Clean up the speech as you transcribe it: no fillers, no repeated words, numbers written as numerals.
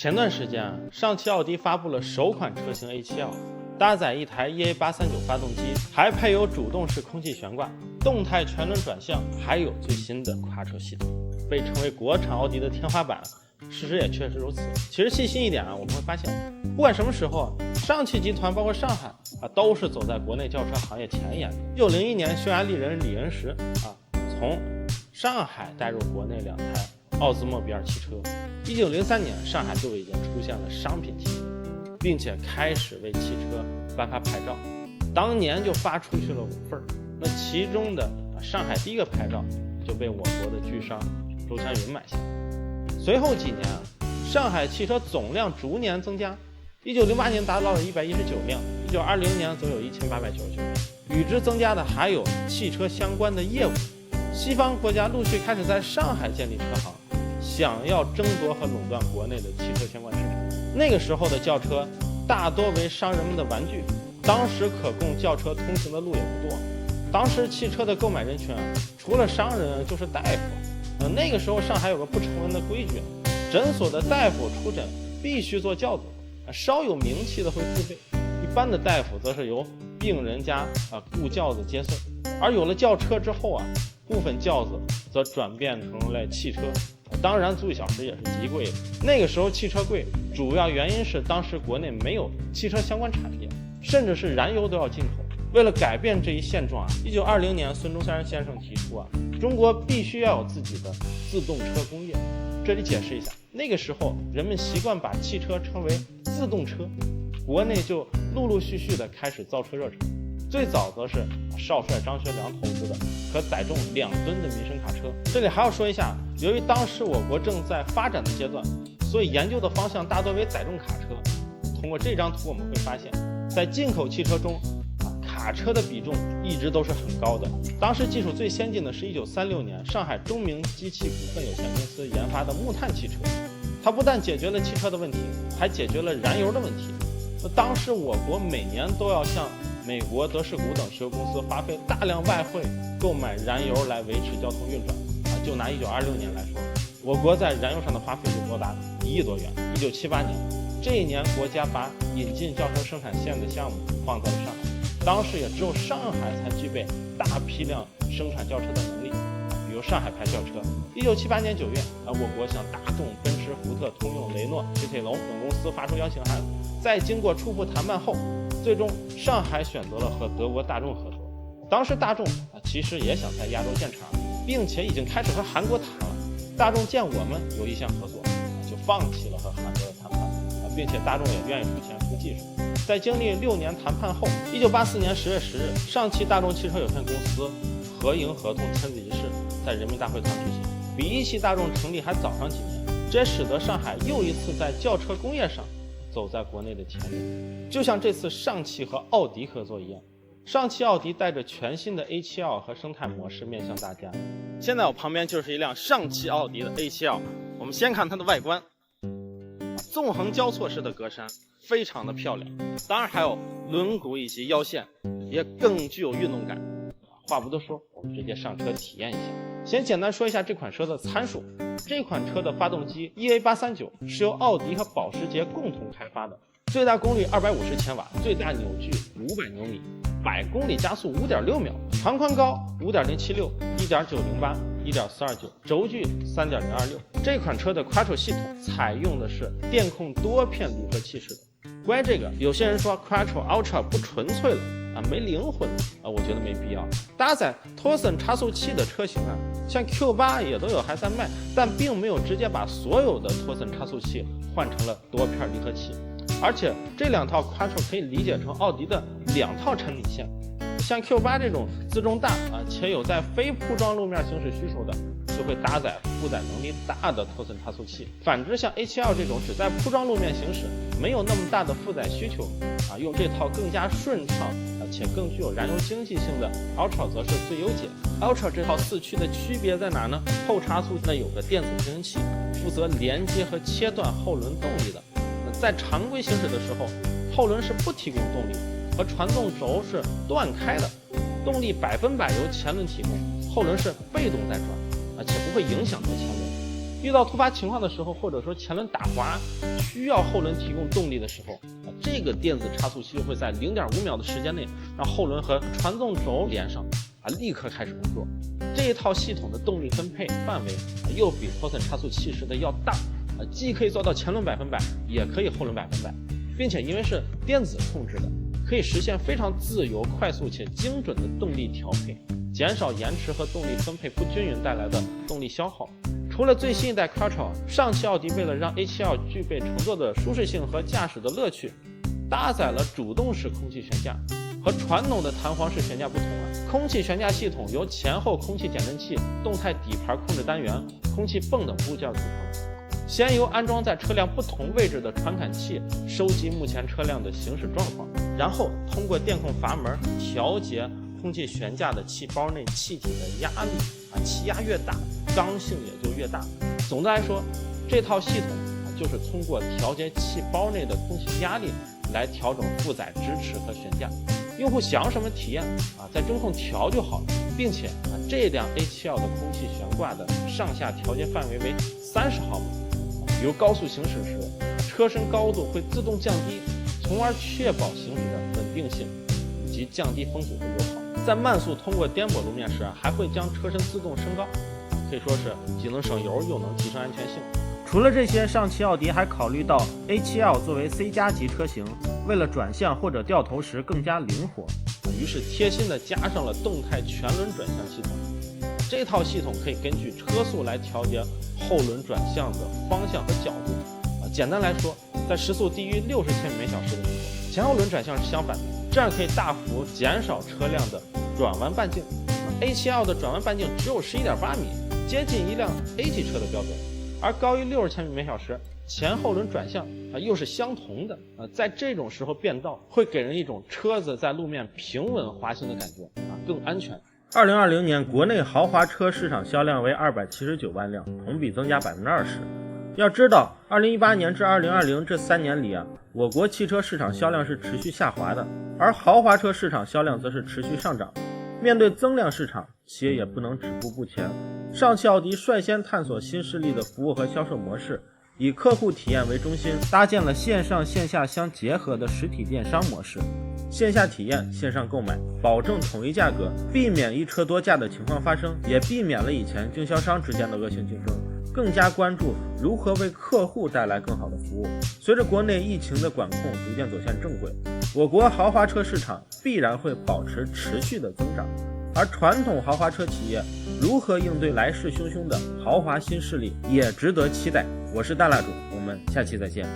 前段时间上汽奥迪发布了首款车型 A7L， 搭载一台 EA839 发动机，还配有主动式空气悬挂、动态全轮转向，还有最新的 Quattro 系统，被称为国产奥迪的天花板。事实也确实如此。其实细心一点我们会发现，不管什么时候上汽集团包括上海都是走在国内轿车行业前沿的。1901年，匈牙利人李恩石从上海带入国内2台奥兹莫比尔汽车。1903年，上海就已经出现了商品汽车，并且开始为汽车颁发牌照，当年就发出去了5份。那其中的上海第一个牌照就被我国的巨商周祥云买下。随后几年上海汽车总量逐年增加，1908年达到了119辆，1920年则有1899辆。与之增加的还有汽车相关的业务。西方国家陆续开始在上海建立车行，想要争夺和垄断国内的汽车相关市场。那个时候的轿车大多为商人们的玩具，当时可供轿车通行的路也不多。当时汽车的购买人群除了商人就是大夫。那个时候上海有个不成文的规矩，诊所的大夫出诊必须坐轿子，稍有名气的会付费，一般的大夫则是由病人家雇轿子接送。而有了轿车之后部分轿子则转变成了汽车，当然租1小时也是极贵的。那个时候汽车贵，主要原因是当时国内没有汽车相关产业，甚至是燃油都要进口。为了改变这一现状1920年孙中山先生提出中国必须要有自己的自动车工业。这里解释一下，那个时候人们习惯把汽车称为自动车，国内就陆陆续续的开始造车热潮。最早则是少帅张学良投资的可载重2吨的民生卡车。这里还要说一下，由于当时我国正在发展的阶段，所以研究的方向大多为载重卡车。通过这张图我们会发现，在进口汽车中卡车的比重一直都是很高的。当时技术最先进的是1936年上海中明机器股份有限公司研发的木炭汽车，它不但解决了汽车的问题，还解决了燃油的问题。当时我国每年都要向美国、德士古等石油公司花费大量外汇购买燃油来维持交通运转。就拿1926年来说，我国在燃油上的花费就多达1亿多元。1978年，这一年国家把引进轿车生产线的项目放在了上海，当时也只有上海才具备大批量生产轿车的能力，比如上海牌轿车。1978年9月，我国向大众、奔驰、福特、通用、雷诺、雪铁龙等公司发出邀请函，在经过初步谈判后，最终上海选择了和德国大众合作。当时大众其实也想在亚洲建厂，并且已经开始和韩国谈了。大众见我们有意向合作，就放弃了和韩国的谈判，并且大众也愿意出钱出技术。在经历6年谈判后，1984年10月10日，上汽大众汽车有限公司合营合同签字仪式在人民大会堂举行，比一汽大众成立还早上几年。这也使得上海又一次在轿车工业上走在国内的前沿。就像这次上汽和奥迪合作一样，上汽奥迪带着全新的 A7L 和生态模式面向大家。现在我旁边就是一辆上汽奥迪的 A7L， 我们先看它的外观，纵横交错式的格栅非常的漂亮，当然还有轮毂以及腰线也更具有运动感。话不多说，我们直接上车体验一下。先简单说一下这款车的参数。这款车的发动机 EA839 是由奥迪和保时捷共同开发的，最大功率250千瓦，最大扭矩500牛米，100公里加速5.6秒，长宽高5.076、1.908、1.429，轴距3.026。这款车的 Quattro 系统采用的是电控多片离合器式的。关于这个，有些人说 Quattro Ultra 不纯粹了没灵魂我觉得没必要。搭载 Torsen 差速器的车型像 Q8 也都有还在卖，但并没有直接把所有的 Torsen 差速器换成了多片离合器。而且这2套 Quattro 可以理解成奥迪的2套产品线。像 Q8 这种自重大且有在非铺装路面行驶需求的，就会搭载负载能力大的Torsen 差速器。反之，像 A7L 这种只在铺装路面行驶，没有那么大的负载需求用这套更加顺畅且更具有燃油经济性的 Ultra 则是最优解。Ultra 这套4驱的区别在哪呢？后差速有个电子平衡器，负责连接和切断后轮动力的。在常规行驶的时候，后轮是不提供动力，和传动轴是断开的，动力100%由前轮提供，后轮是被动在转且不会影响到前轮。遇到突发情况的时候，或者说前轮打滑需要后轮提供动力的时候，这个电子差速器会在 0.5 秒的时间内让后轮和传动轴连上，立刻开始工作。这一套系统的动力分配范围又比托森差速器时的要大，既可以做到前轮100%，也可以后轮100%，并且因为是电子控制的，可以实现非常自由、快速且精准的动力调配，减少延迟和动力分配不均匀带来的动力消耗。除了最新一代 Quattro， 上汽奥迪为了让 A7L 具备乘坐的舒适性和驾驶的乐趣，搭载了主动式空气悬架。和传统的弹簧式悬架不同空气悬架系统由前后空气减震器、动态底盘控制单元、空气泵等部件组成。先由安装在车辆不同位置的传感器收集目前车辆的行驶状况，然后通过电控阀门调节空气悬架的气包内气体的压力，气压越大，刚性也就越大。总的来说，这套系统就是通过调节气包内的空气压力来调整负载支持和悬架。用户想要什么体验在中控调就好了，并且这辆 A7L 的空气悬挂的上下调节范围为30毫米。比如高速行驶时，车身高度会自动降低，从而确保行驶的稳定性以及降低风阻的油耗。在慢速通过颠簸路面时，还会将车身自动升高，可以说是既能省油又能提升安全性。除了这些，上汽奥迪还考虑到 A7L 作为 C+ 级车型，为了转向或者掉头时更加灵活，于是贴心的加上了动态全轮转向系统。这套系统可以根据车速来调节后轮转向的方向和角度。简单来说，在时速低于60千米每小时的时候，前后轮转向是相反的，这样可以大幅减少车辆的转弯半径。A7L 的转弯半径只有11.8米，接近一辆 A 级车的标准。而高于60千米每小时，前后轮转向又是相同的。在这种时候变道，会给人一种车子在路面平稳滑行的感觉，更安全。2020年国内豪华车市场销量为279万辆，同比增加20%。要知道2018年至2020这3年里我国汽车市场销量是持续下滑的，而豪华车市场销量则是持续上涨。面对增量市场，企业也不能止步不前。上汽奥迪率先探索新势力的服务和销售模式，以客户体验为中心，搭建了线上线下相结合的实体电商模式。线下体验，线上购买，保证统一价格，避免一车多价的情况发生，也避免了以前经销商之间的恶性竞争，更加关注如何为客户带来更好的服务。随着国内疫情的管控逐渐走向正轨，我国豪华车市场必然会保持持续的增长，而传统豪华车企业如何应对来势汹汹的豪华新势力，也值得期待。我是大蜡主，我们下期再见。